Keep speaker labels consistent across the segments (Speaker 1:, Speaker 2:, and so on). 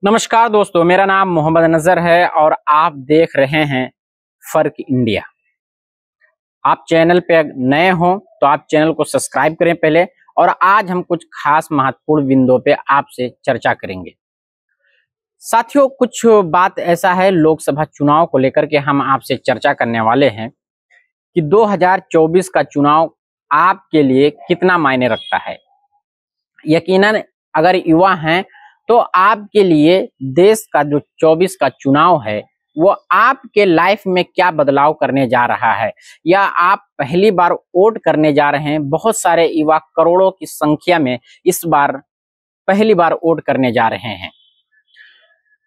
Speaker 1: नमस्कार दोस्तों, मेरा नाम मोहम्मद नजर है और आप देख रहे हैं फर्क इंडिया। आप चैनल पे नए हो तो आप चैनल को सब्सक्राइब करें पहले। और आज हम कुछ खास महत्वपूर्ण बिंदुओं पे आपसे चर्चा करेंगे। साथियों, कुछ बात ऐसा है लोकसभा चुनाव को लेकर के हम आपसे चर्चा करने वाले हैं कि 2024 का चुनाव आपके लिए कितना मायने रखता है। यकीनन अगर युवा हैं तो आपके लिए देश का जो 24 का चुनाव है वो आपके लाइफ में क्या बदलाव करने जा रहा है, या आप पहली बार वोट करने जा रहे हैं। बहुत सारे युवा करोड़ों की संख्या में इस बार पहली बार वोट करने जा रहे हैं।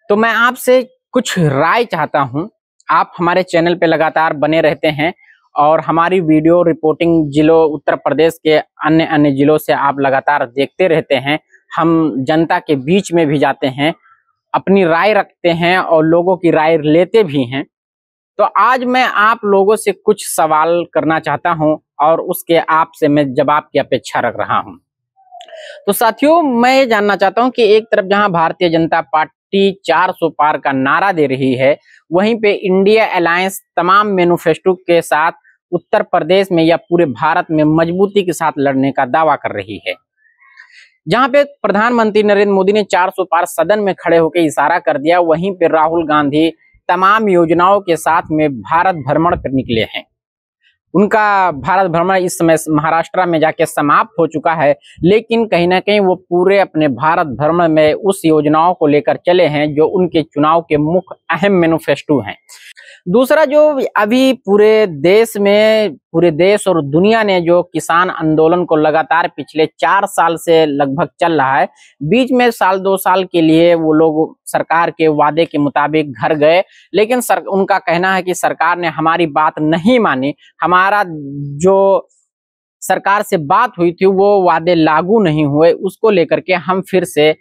Speaker 1: तो मैं आपसे कुछ राय चाहता हूं। आप हमारे चैनल पे लगातार बने रहते हैं और हमारी वीडियो रिपोर्टिंग जिलों उत्तर प्रदेश के अन्य अन्य जिलों से आप लगातार देखते रहते हैं। हम जनता के बीच में भी जाते हैं, अपनी राय रखते हैं और लोगों की राय लेते भी हैं। तो आज मैं आप लोगों से कुछ सवाल करना चाहता हूं और उसके आपसे मैं जवाब की अपेक्षा रख रहा हूं। तो साथियों, मैं ये जानना चाहता हूं कि एक तरफ जहां भारतीय जनता पार्टी 400 पार का नारा दे रही है, वहीं पे इंडिया अलायंस तमाम मैनिफेस्टो के साथ उत्तर प्रदेश में या पूरे भारत में मजबूती के साथ लड़ने का दावा कर रही है। जहां पे प्रधानमंत्री नरेंद्र मोदी ने 400 पार सदन में खड़े होकर इशारा कर दिया, वहीं पे राहुल गांधी तमाम योजनाओं के साथ में भारत भ्रमण पर निकले हैं। उनका भारत भ्रमण इस समय महाराष्ट्र में जाके समाप्त हो चुका है, लेकिन कहीं ना कहीं वो पूरे अपने भारत भ्रमण में उस योजनाओं को लेकर चले हैं जो उनके चुनाव के मुख्य अहम मैनिफेस्टो हैं। दूसरा, जो अभी पूरे देश और दुनिया ने जो किसान आंदोलन को लगातार पिछले 4 साल से लगभग चल रहा है, बीच में साल 2 साल के लिए वो लोग सरकार के वादे के मुताबिक घर गए, लेकिन उनका कहना है कि सरकार ने हमारी बात नहीं मानी। हमारा जो सरकार से बात हुई थी वो वादे लागू नहीं हुए, उसको लेकर के हम फिर से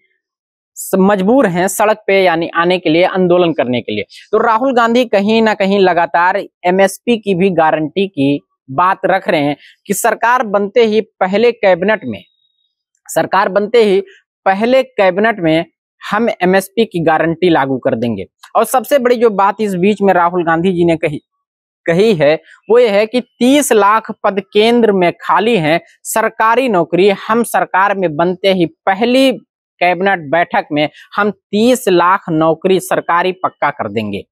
Speaker 1: मजबूर हैं सड़क पे यानी आने के लिए, आंदोलन करने के लिए। तो राहुल गांधी कहीं ना कहीं लगातार एमएसपी की भी गारंटी की बात रख रहे हैं कि सरकार बनते ही पहले कैबिनेट में हम एमएसपी की गारंटी लागू कर देंगे। और सबसे बड़ी जो बात इस बीच में राहुल गांधी जी ने कही है वो ये है कि 30 लाख पद केंद्र में खाली हैं, सरकारी नौकरी। हम सरकार में बनते ही पहली कैबिनेट बैठक में हम 30 लाख नौकरी सरकारी पक्का कर देंगे।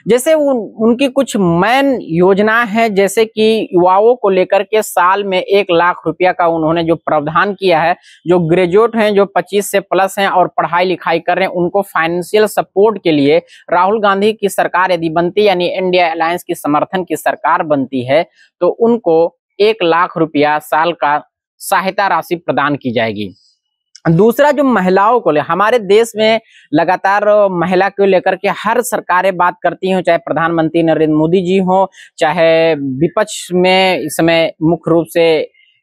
Speaker 1: जैसे उनकी कुछ मेन योजना है, जैसे कि युवाओं को लेकर के साल में 1 लाख रुपया का उन्होंने जो प्रावधान किया है। जो ग्रेजुएट हैं, जो 25 से प्लस हैं और पढ़ाई लिखाई कर रहे हैं, उनको फाइनेंशियल सपोर्ट के लिए राहुल गांधी की सरकार यदि बनती, यानी इंडिया अलायंस की समर्थन की सरकार बनती है, तो उनको 1 लाख रुपया साल का सहायता राशि प्रदान की जाएगी। दूसरा, जो महिलाओं को हमारे देश में लगातार महिला को लेकर के हर सरकारें बात करती हो, चाहे प्रधानमंत्री नरेंद्र मोदी जी हो, चाहे विपक्ष में इस समय मुख्य रूप से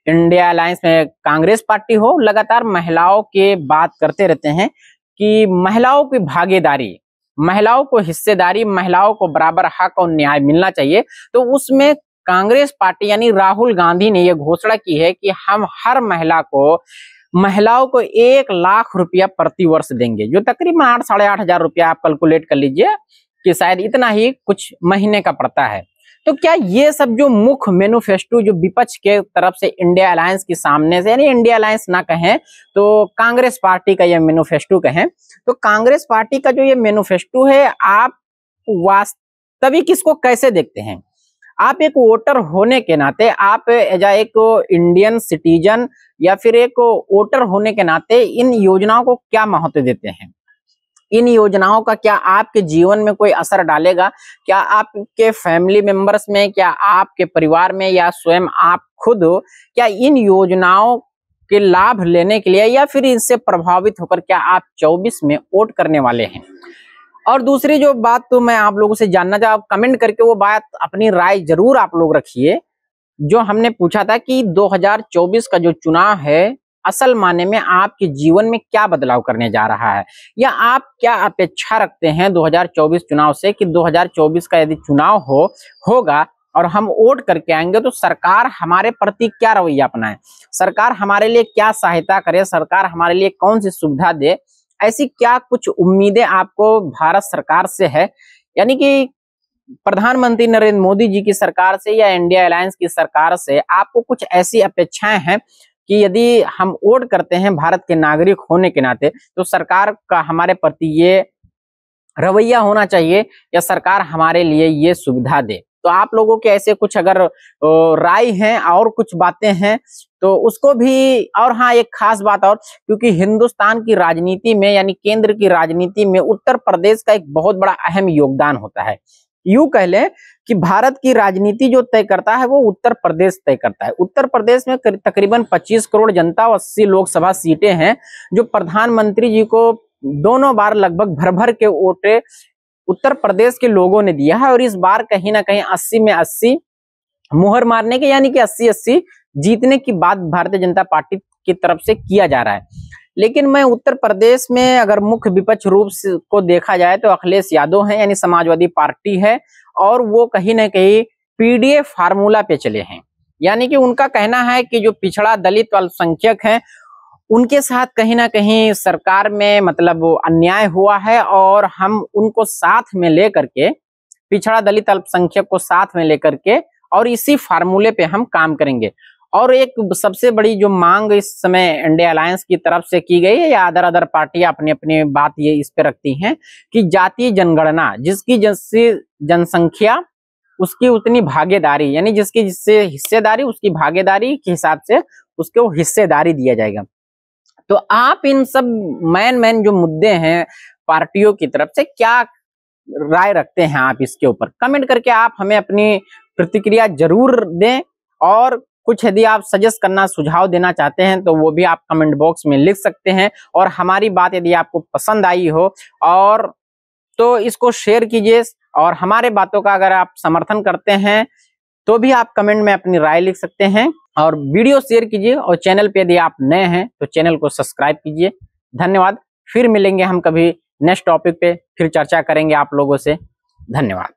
Speaker 1: इंडिया अलायंस में कांग्रेस पार्टी हो, लगातार महिलाओं की बात करते रहते हैं कि महिलाओं की भागीदारी, महिलाओं को हिस्सेदारी, महिलाओं को बराबर हक और न्याय मिलना चाहिए। तो उसमें कांग्रेस पार्टी यानी राहुल गांधी ने यह घोषणा की है कि हम हर महिलाओं को 1 लाख रुपया प्रति वर्ष देंगे, जो तकरीबन 8-8.5 हजार रुपया आप कैलकुलेट कर लीजिए कि शायद इतना ही कुछ महीने का पड़ता है। तो क्या ये सब जो मुख्य मैनिफेस्टो जो विपक्ष के तरफ से इंडिया अलायंस के सामने से, यानी इंडिया अलायंस ना कहें तो कांग्रेस पार्टी का ये मैनिफेस्टो कहें, तो कांग्रेस पार्टी का जो ये मैनिफेस्टो है, आप वास्तविक इसको कैसे देखते हैं? आप एक वोटर होने के नाते, आप एक इंडियन सिटीजन या फिर एक वोटर होने के नाते इन योजनाओं को क्या महत्व देते हैं? इन योजनाओं का क्या आपके जीवन में कोई असर डालेगा? क्या आपके फैमिली मेंबर्स में, क्या आपके परिवार में, या स्वयं आप खुद क्या इन योजनाओं के लाभ लेने के लिए या फिर इनसे प्रभावित होकर क्या आप 24 में वोट करने वाले हैं? और दूसरी जो बात तो मैं आप लोगों से जानना चाहता हूं, कमेंट करके वो बात अपनी राय जरूर आप लोग रखिए। जो हमने पूछा था कि 2024 का जो चुनाव है असल माने में आपके जीवन में क्या बदलाव करने जा रहा है, या आप क्या अपेक्षा रखते हैं 2024 चुनाव से कि 2024 का यदि चुनाव होगा और हम वोट करके आएंगे तो सरकार हमारे प्रति क्या रवैया अपनाए, सरकार हमारे लिए क्या सहायता करे, सरकार हमारे लिए कौन सी सुविधा दे। ऐसी क्या कुछ उम्मीदें आपको भारत सरकार से है, यानी कि प्रधानमंत्री नरेंद्र मोदी जी की सरकार से या इंडिया अलायंस की सरकार से आपको कुछ ऐसी अपेक्षाएं हैं कि यदि हम वोट करते हैं भारत के नागरिक होने के नाते, तो सरकार का हमारे प्रति ये रवैया होना चाहिए या सरकार हमारे लिए ये सुविधा दे। तो आप लोगों के ऐसे कुछ अगर राय हैं और कुछ बातें हैं तो उसको भी, और हाँ एक खास बात और, क्योंकि हिंदुस्तान की राजनीति में यानी केंद्र की राजनीति में उत्तर प्रदेश का एक बहुत बड़ा अहम योगदान होता है। यूं कह लें कि भारत की राजनीति जो तय करता है वो उत्तर प्रदेश तय करता है। उत्तर प्रदेश में तकरीबन 25 करोड़ जनता और 80 लोकसभा सीटें हैं, जो प्रधानमंत्री जी को दोनों बार लगभग भर भर के वोटे उत्तर प्रदेश के लोगों ने दिया है। और इस बार कहीं ना कहीं 80 में 80 मुहर मारने के, यानी कि 80-80 जीतने की बात भारतीय जनता पार्टी की तरफ से किया जा रहा है। लेकिन मैं उत्तर प्रदेश में अगर मुख्य विपक्ष रूप से को देखा जाए तो अखिलेश यादव है, यानी समाजवादी पार्टी है, और वो कहीं ना कहीं पीडीए फार्मूला पे चले हैं। यानी कि उनका कहना है कि जो पिछड़ा दलित अल्पसंख्यक हैं उनके साथ कहीं ना कहीं सरकार में मतलब अन्याय हुआ है, और हम उनको साथ में लेकर के, पिछड़ा दलित अल्पसंख्यक को साथ में लेकर के, और इसी फार्मूले पे हम काम करेंगे। और एक सबसे बड़ी जो मांग इस समय इंडिया अलायंस की तरफ से की गई है, या अदर पार्टियां अपनी अपनी बात ये इस पे रखती हैं कि जातीय जनगणना, जिसकी जैसी जनसंख्या उसकी उतनी भागीदारी, यानी जिसकी जिससे हिस्सेदारी उसकी भागीदारी के हिसाब से उसको हिस्सेदारी दिया जाएगा। तो आप इन सब मैन जो मुद्दे हैं पार्टियों की तरफ से क्या राय रखते हैं, आप इसके ऊपर कमेंट करके आप हमें अपनी प्रतिक्रिया जरूर दें। और कुछ यदि आप सजेस्ट करना, सुझाव देना चाहते हैं तो वो भी आप कमेंट बॉक्स में लिख सकते हैं। और हमारी बात यदि आपको पसंद आई हो और तो इसको शेयर कीजिए, और हमारे बातों का अगर आप समर्थन करते हैं तो भी आप कमेंट में अपनी राय लिख सकते हैं। और वीडियो शेयर कीजिए, और चैनल पे यदि आप नए हैं तो चैनल को सब्सक्राइब कीजिए। धन्यवाद। फिर मिलेंगे हम कभी नेक्स्ट टॉपिक पे, फिर चर्चा करेंगे आप लोगों से। धन्यवाद।